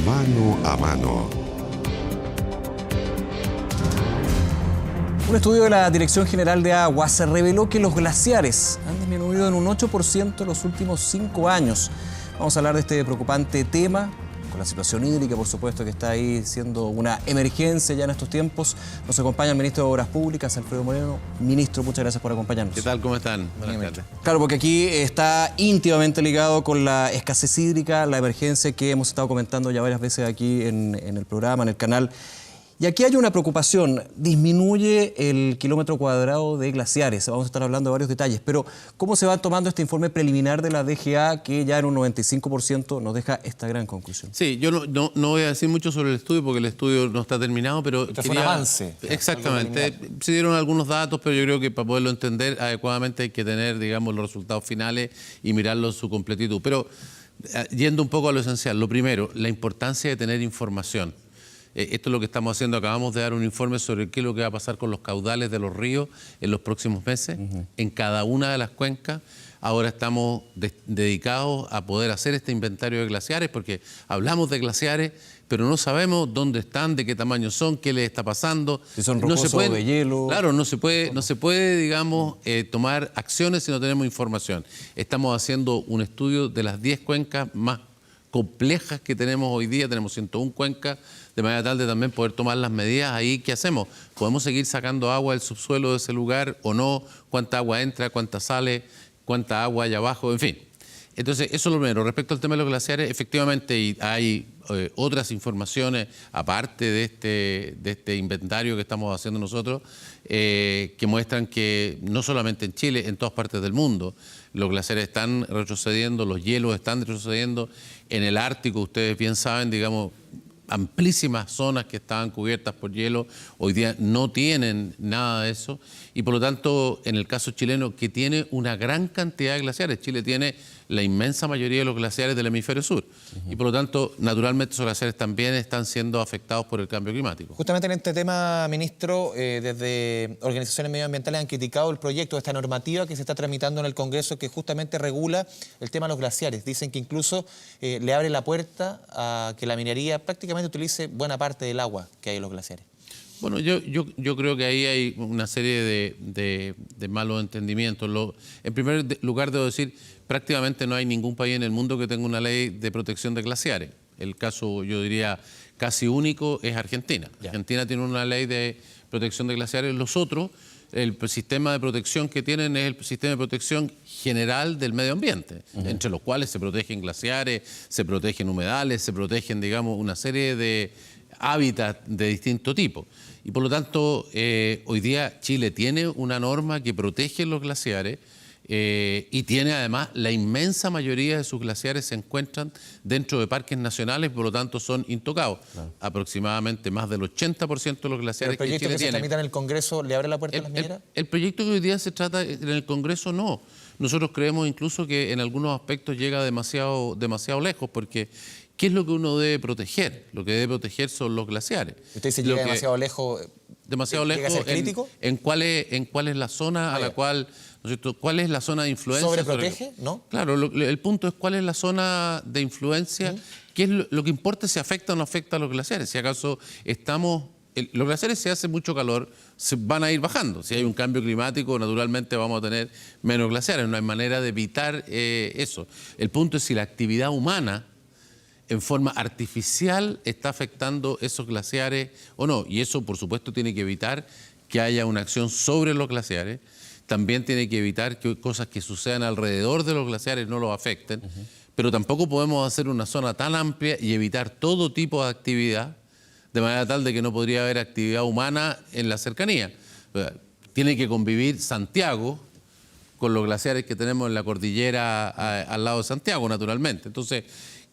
Mano a mano. Un estudio de la Dirección General de Aguas reveló que los glaciares han disminuido en un 8% en los últimos 5 años. Vamos a hablar de este preocupante tema, con la situación hídrica, por supuesto, que está ahí siendo una emergencia ya en estos tiempos. Nos acompaña el ministro de Obras Públicas, Alfredo Moreno. Ministro, muchas gracias por acompañarnos. ¿Qué tal? ¿Cómo están? Buenas tardes. Claro, porque aquí está íntimamente ligado con la escasez hídrica, la emergencia que hemos estado comentando ya varias veces aquí en el programa, en el canal. Y aquí hay una preocupación, disminuye el kilómetro cuadrado de glaciares, vamos a estar hablando de varios detalles, pero ¿cómo se va tomando este informe preliminar de la DGA que ya en un 95% nos deja esta gran conclusión? Sí, yo no voy a decir mucho sobre el estudio porque el estudio no está terminado, pero fue un avance. Exactamente, se dieron algunos datos, pero yo creo que para poderlo entender adecuadamente hay que tener, digamos, los resultados finales y mirarlo en su completitud. Pero yendo un poco a lo esencial, lo primero, la importancia de tener información. Esto es lo que estamos haciendo. Acabamos de dar un informe sobre qué es lo que va a pasar con los caudales de los ríos en los próximos meses, en cada una de las cuencas. Ahora estamos dedicados a poder hacer este inventario de glaciares, porque hablamos de glaciares, pero no sabemos dónde están, de qué tamaño son, qué les está pasando. Si son rocosos o de hielo. Claro, no se puede, digamos, tomar acciones si no tenemos información. Estamos haciendo un estudio de las 10 cuencas más complejas que tenemos hoy día. Tenemos 101 cuencas, de manera tal de también poder tomar las medidas ahí. ¿Qué hacemos? ¿Podemos seguir sacando agua del subsuelo de ese lugar o no? ¿Cuánta agua entra? ¿Cuánta sale? ¿Cuánta agua hay abajo? En fin. Entonces, eso es lo primero. Respecto al tema de los glaciares, efectivamente hay otras informaciones, aparte de este inventario que estamos haciendo nosotros, que muestran que no solamente en Chile, en todas partes del mundo, los glaciares están retrocediendo, los hielos están retrocediendo. En el Ártico, ustedes bien saben, digamos, amplísimas zonas que estaban cubiertas por hielo, hoy día no tienen nada de eso, y por lo tanto, en el caso chileno, que tiene una gran cantidad de glaciares, Chile tiene la inmensa mayoría de los glaciares del hemisferio sur, y por lo tanto, naturalmente, esos glaciares también están siendo afectados por el cambio climático. Justamente en este tema, ministro, desde organizaciones medioambientales han criticado el proyecto de esta normativa que se está tramitando en el Congreso, que justamente regula el tema de los glaciares. Dicen que incluso le abre la puerta a que la minería prácticamente utilice buena parte del agua que hay en los glaciares. Bueno, yo creo que ahí hay una serie de malos entendimientos. En primer lugar, debo decir, prácticamente no hay ningún país en el mundo que tenga una ley de protección de glaciares. El caso, yo diría, casi único es Argentina. Ya. Argentina tiene una ley de protección de glaciares. Los otros, el sistema de protección que tienen es el sistema de protección general del medio ambiente, entre los cuales se protegen glaciares, se protegen humedales, se protegen, digamos, una serie de hábitats de distinto tipo. Y por lo tanto, hoy día Chile tiene una norma que protege los glaciares y tiene además la inmensa mayoría de sus glaciares se encuentran dentro de parques nacionales, por lo tanto son intocados. Claro. Aproximadamente más del 80% de los glaciares que Chile tiene. ¿El proyecto que se tramita en el Congreso le abre la puerta a las mineras? El proyecto que hoy día se trata en el Congreso no. Nosotros creemos incluso que en algunos aspectos llega demasiado lejos, porque ¿qué es lo que uno debe proteger? Lo que debe proteger son los glaciares. ¿Usted se llega demasiado lejos? Demasiado lejos. ¿Llega a ser crítico? ¿En cuál es la zona a la cual, ¿no es cierto? ¿Cuál es la zona de influencia? ¿Sobreprotege? ¿No? Claro, el punto es cuál es la zona de influencia. ¿Qué es lo que importa si afecta o no afecta a los glaciares? Si acaso los glaciares, si hace mucho calor, se van a ir bajando. Si hay un cambio climático, naturalmente vamos a tener menos glaciares. No hay manera de evitar eso. El punto es si la actividad humana en forma artificial está afectando esos glaciares o no. Y eso, por supuesto, tiene que evitar que haya una acción sobre los glaciares. También tiene que evitar que cosas que sucedan alrededor de los glaciares no los afecten. Pero tampoco podemos hacer una zona tan amplia y evitar todo tipo de actividad, de manera tal de que no podría haber actividad humana en la cercanía. Tiene que convivir Santiago con los glaciares que tenemos en la cordillera al lado de Santiago, naturalmente. Entonces,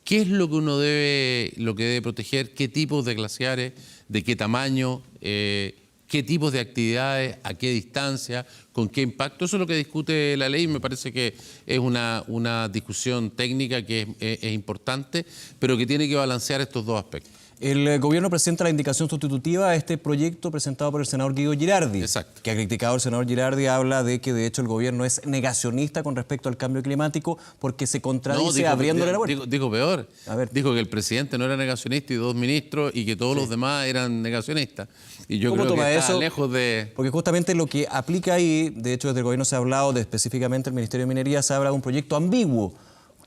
¿qué es lo que debe proteger? ¿Qué tipos de glaciares? ¿De qué tamaño? ¿Qué tipos de actividades? ¿A qué distancia? ¿Con qué impacto? Eso es lo que discute la ley. Me parece que es una discusión técnica que es importante, pero que tiene que balancear estos dos aspectos. El gobierno presenta la indicación sustitutiva a este proyecto presentado por el senador Guido Girardi. Exacto. Que ha criticado el senador Girardi, habla de que de hecho el gobierno es negacionista con respecto al cambio climático porque se contradice abriéndole la puerta. Dijo peor. A ver. Dijo que el presidente no era negacionista y 2 ministros y que todos los demás eran negacionistas. Y yo ¿Cómo creo que toma está eso? lejos de... Porque justamente lo que aplica ahí, de hecho desde el gobierno se ha hablado de específicamente el Ministerio de Minería, se habla de un proyecto ambiguo,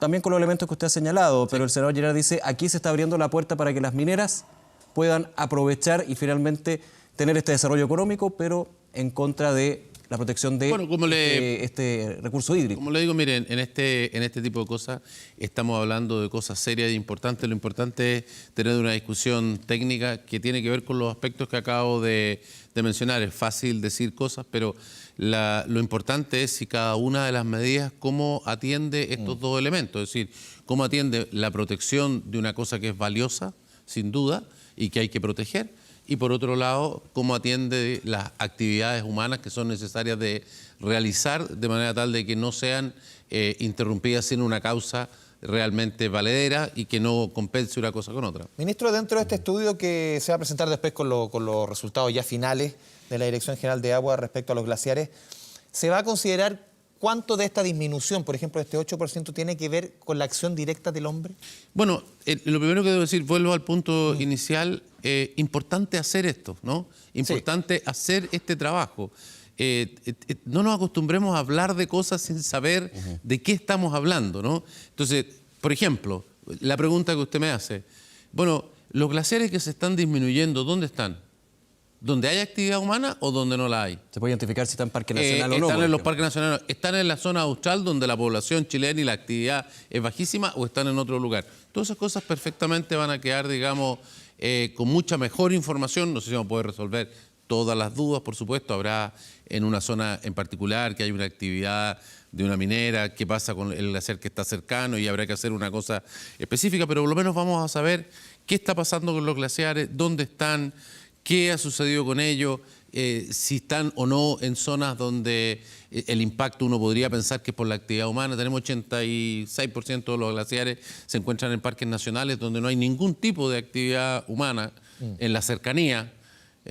también con los elementos que usted ha señalado, pero el senador Girardi dice, aquí se está abriendo la puerta para que las mineras puedan aprovechar y finalmente tener este desarrollo económico, pero en contra de la protección de este recurso hídrico. Como le digo, miren, en este tipo de cosas estamos hablando de cosas serias e importantes. Lo importante es tener una discusión técnica que tiene que ver con los aspectos que acabo de mencionar. Es fácil decir cosas, pero lo importante es si cada una de las medidas, cómo atiende estos dos elementos. Es decir, cómo atiende la protección de una cosa que es valiosa, sin duda, y que hay que proteger, y por otro lado, cómo atiende las actividades humanas que son necesarias de realizar de manera tal de que no sean interrumpidas sin una causa realmente valedera y que no compense una cosa con otra. Ministro, dentro de este estudio que se va a presentar después con los resultados ya finales de la Dirección General de Agua respecto a los glaciares, ¿se va a considerar cuánto de esta disminución, por ejemplo, de este 8%, tiene que ver con la acción directa del hombre? Bueno, lo primero que debo decir, vuelvo al punto inicial, importante hacer esto, ¿no? Importante hacer este trabajo. No nos acostumbremos a hablar de cosas sin saber de qué estamos hablando, ¿no? Entonces, por ejemplo, la pregunta que usted me hace, bueno, los glaciares que se están disminuyendo, ¿dónde están? ¿Donde hay actividad humana o donde no la hay? ¿Se puede identificar si está en Parque Nacional o no? Están en los parques nacionales. ¿Están en la zona austral donde la población chilena y la actividad es bajísima o están en otro lugar? Todas esas cosas perfectamente van a quedar, digamos, con mucha mejor información. No sé si vamos a poder resolver todas las dudas, por supuesto. Habrá en una zona en particular que hay una actividad de una minera, qué pasa con el glaciar que está cercano y habrá que hacer una cosa específica, pero por lo menos vamos a saber qué está pasando con los glaciares, dónde están, qué ha sucedido con ellos, si están o no en zonas donde el impacto uno podría pensar que es por la actividad humana. Tenemos 86% de los glaciares se encuentran en parques nacionales donde no hay ningún tipo de actividad humana en la cercanía.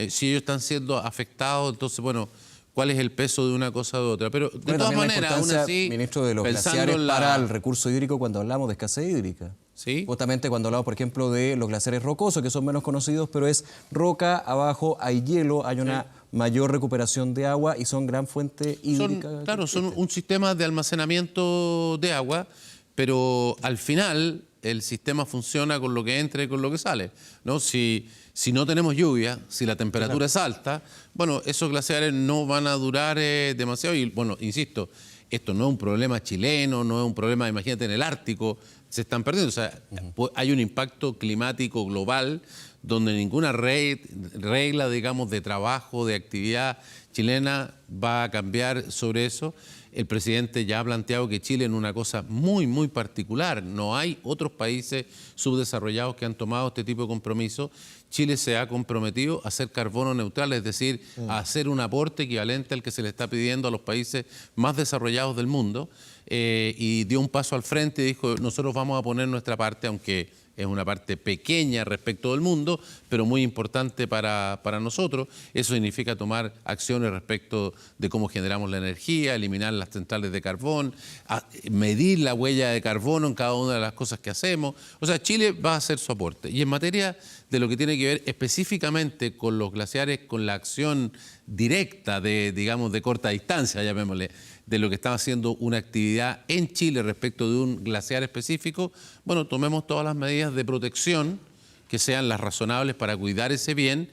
Si ellos están siendo afectados, entonces, bueno, ¿cuál es el peso de una cosa u otra? Pero de todas maneras, aún así, ministro, de los glaciares para el recurso hídrico cuando hablamos de escasez hídrica. ¿Sí? Justamente cuando hablamos, por ejemplo, de los glaciares rocosos, que son menos conocidos, pero es roca, abajo hay hielo, hay una mayor recuperación de agua y son gran fuente hídrica. Claro, son un sistema de almacenamiento de agua, pero al final el sistema funciona con lo que entra y con lo que sale, ¿no? Si no tenemos lluvia, si la temperatura es alta, bueno, esos glaciares no van a durar demasiado. Y bueno, insisto, esto no es un problema chileno, no es un problema, imagínate, en el Ártico, se están perdiendo. O sea, hay un impacto climático global donde ninguna regla, digamos, de trabajo, de actividad chilena va a cambiar sobre eso. El presidente ya ha planteado que Chile es una cosa muy, muy particular. No hay otros países subdesarrollados que han tomado este tipo de compromiso. Chile se ha comprometido a ser carbono neutral, es decir, a hacer un aporte equivalente al que se le está pidiendo a los países más desarrollados del mundo. Y dio un paso al frente y dijo, nosotros vamos a poner nuestra parte, aunque es una parte pequeña respecto del mundo, pero muy importante para nosotros. Eso significa tomar acciones respecto de cómo generamos la energía, eliminar las centrales de carbón, medir la huella de carbono en cada una de las cosas que hacemos. O sea, Chile va a hacer su aporte. Y en materia de lo que tiene que ver específicamente con los glaciares, con la acción directa digamos, de corta distancia, llamémosle, de lo que está haciendo una actividad en Chile respecto de un glaciar específico, bueno, tomemos todas las medidas de protección que sean las razonables para cuidar ese bien,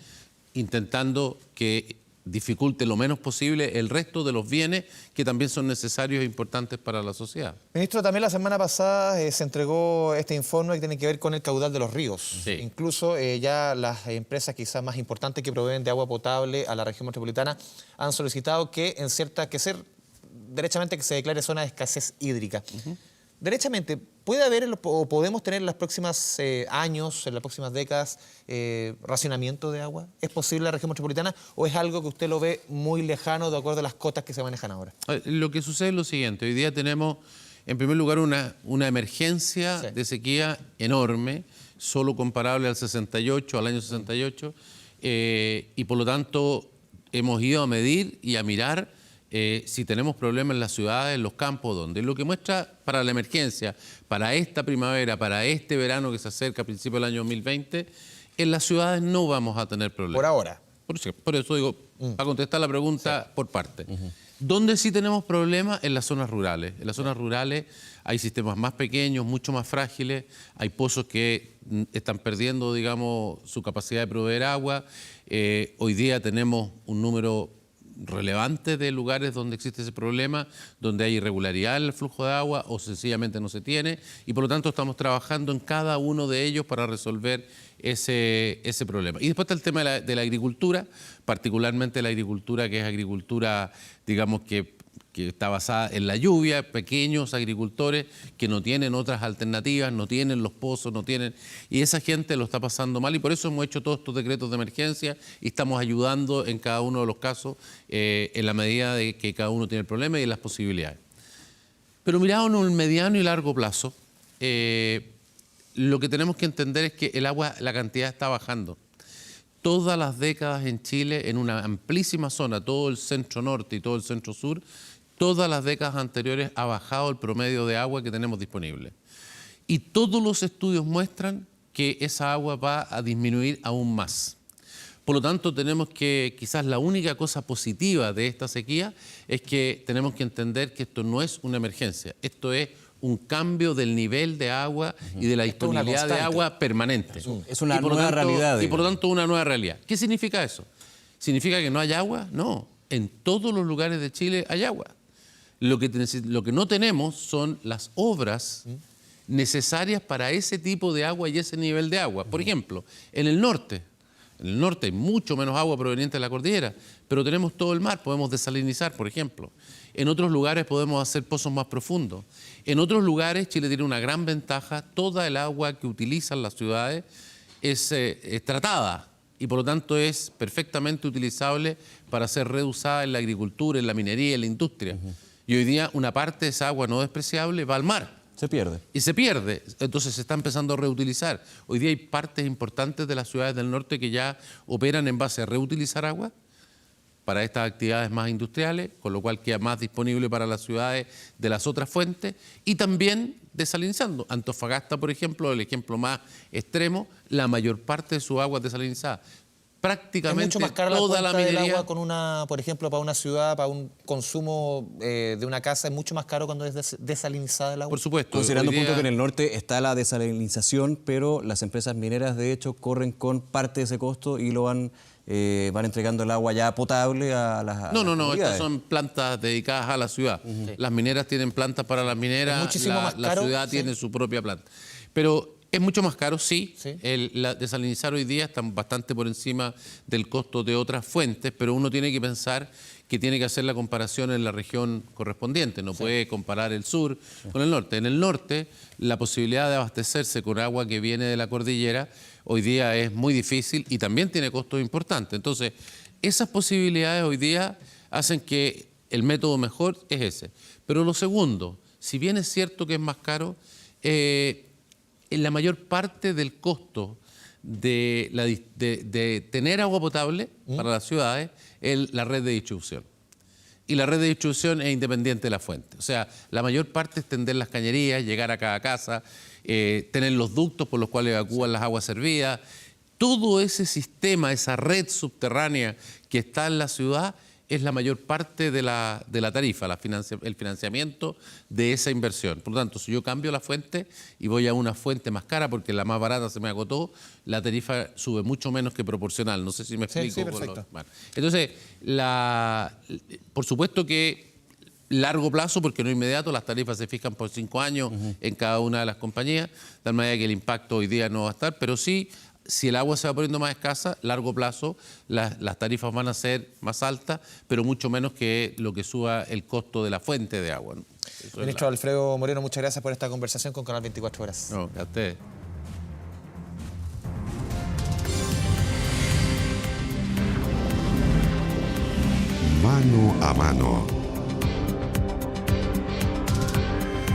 intentando que dificulte lo menos posible el resto de los bienes que también son necesarios e importantes para la sociedad. Ministro, también la semana pasada se entregó este informe que tiene que ver con el caudal de los ríos. Sí. Incluso ya las empresas quizás más importantes que proveen de agua potable a la región metropolitana han solicitado que derechamente que se declare zona de escasez hídrica. Derechamente, ¿puede haber o podemos tener en los próximos años, en las próximas décadas, racionamiento de agua? ¿Es posible en la región metropolitana o es algo que usted lo ve muy lejano de acuerdo a las cotas que se manejan ahora? Lo que sucede es lo siguiente, hoy día tenemos En primer lugar, una emergencia de sequía enorme, solo comparable al 68, al año 68, y por lo tanto hemos ido a medir y a mirar si tenemos problemas en las ciudades, en los campos, donde lo que muestra para la emergencia, para esta primavera, para este verano que se acerca a principios del año 2020, en las ciudades no vamos a tener problemas. Por ahora. Por eso digo, para contestar la pregunta por parte. ¿Dónde sí tenemos problemas? En las zonas rurales. En las zonas rurales hay sistemas más pequeños, mucho más frágiles, hay pozos que están perdiendo, digamos, su capacidad de proveer agua. Hoy día tenemos un número relevante de lugares donde existe ese problema, donde hay irregularidad en el flujo de agua o sencillamente no se tiene, y por lo tanto estamos trabajando en cada uno de ellos para resolver ese problema. Y después está el tema de la agricultura, particularmente la agricultura que es agricultura, digamos, que está basada en la lluvia, pequeños agricultores que no tienen otras alternativas, no tienen los pozos, no tienen... Y esa gente lo está pasando mal y por eso hemos hecho todos estos decretos de emergencia y estamos ayudando en cada uno de los casos en la medida de que cada uno tiene el problema y las posibilidades. Pero mirado en el mediano y largo plazo, lo que tenemos que entender es que el agua, la cantidad está bajando. Todas las décadas en Chile, en una amplísima zona, todo el centro norte y todo el centro sur, todas las décadas anteriores ha bajado el promedio de agua que tenemos disponible. Y todos los estudios muestran que esa agua va a disminuir aún más. Por lo tanto, tenemos que, quizás la única cosa positiva de esta sequía es que tenemos que entender que esto no es una emergencia, esto es un cambio del nivel de agua y de la disponibilidad de agua permanente. Es una nueva realidad. Y por lo tanto una nueva realidad. ¿Qué significa eso? ¿Significa que no hay agua? No, en todos los lugares de Chile hay agua. Lo que no tenemos son las obras necesarias para ese tipo de agua y ese nivel de agua. Por ejemplo, en el norte hay mucho menos agua proveniente de la cordillera, pero tenemos todo el mar, podemos desalinizar, por ejemplo. En otros lugares podemos hacer pozos más profundos. En otros lugares Chile tiene una gran ventaja, toda el agua que utilizan las ciudades es tratada y por lo tanto es perfectamente utilizable para ser reusada en la agricultura, en la minería, en la industria. Y hoy día una parte de esa agua no despreciable va al mar. Se pierde. Y se pierde, entonces se está empezando a reutilizar. Hoy día hay partes importantes de las ciudades del norte que ya operan en base a reutilizar agua para estas actividades más industriales, con lo cual queda más disponible para las ciudades de las otras fuentes y también desalinizando. Antofagasta, por ejemplo, el ejemplo más extremo, la mayor parte de su agua es desalinizada. Prácticamente es mucho más cara toda la minería del agua con por ejemplo, para una ciudad, para un consumo de una casa, es mucho más caro cuando es desalinizada el agua. Por supuesto. Considerando punto que en el norte está la desalinización, pero las empresas mineras de hecho corren con parte de ese costo y lo van entregando el agua ya potable a las No, estas son plantas dedicadas a la ciudad. Las mineras tienen plantas para las mineras, la ciudad tiene su propia planta. Pero es mucho más caro, sí. Desalinizar hoy día está bastante por encima del costo de otras fuentes, pero uno tiene que pensar que tiene que hacer la comparación en la región correspondiente. No puede comparar el sur con el norte. En el norte, la posibilidad de abastecerse con agua que viene de la cordillera hoy día es muy difícil y también tiene costos importantes. Entonces, esas posibilidades hoy día hacen que el método mejor es ese. Pero lo segundo, si bien es cierto que es más caro, en la mayor parte del costo de tener agua potable para las ciudades es la red de distribución. Y la red de distribución es independiente de la fuente. O sea, la mayor parte es tender las cañerías, llegar a cada casa, tener los ductos por los cuales evacúan las aguas servidas. Todo ese sistema, esa red subterránea que está en la ciudad es la mayor parte de la tarifa, el financiamiento de esa inversión. Por lo tanto, si yo cambio la fuente y voy a una fuente más cara porque la más barata se me agotó, la tarifa sube mucho menos que proporcional. No sé si me explico. Sí, perfecto. Bueno, entonces, por supuesto que largo plazo, porque no inmediato, las tarifas se fijan por 5 años en cada una de las compañías, de tal manera que el impacto hoy día no va a estar, pero sí, si el agua se va poniendo más escasa, largo plazo, las tarifas van a ser más altas, pero mucho menos que lo que suba el costo de la fuente de agua, ¿no? Ministro Alfredo Moreno, muchas gracias por esta conversación con Canal 24 Horas. No, a ustedes. Mano a mano.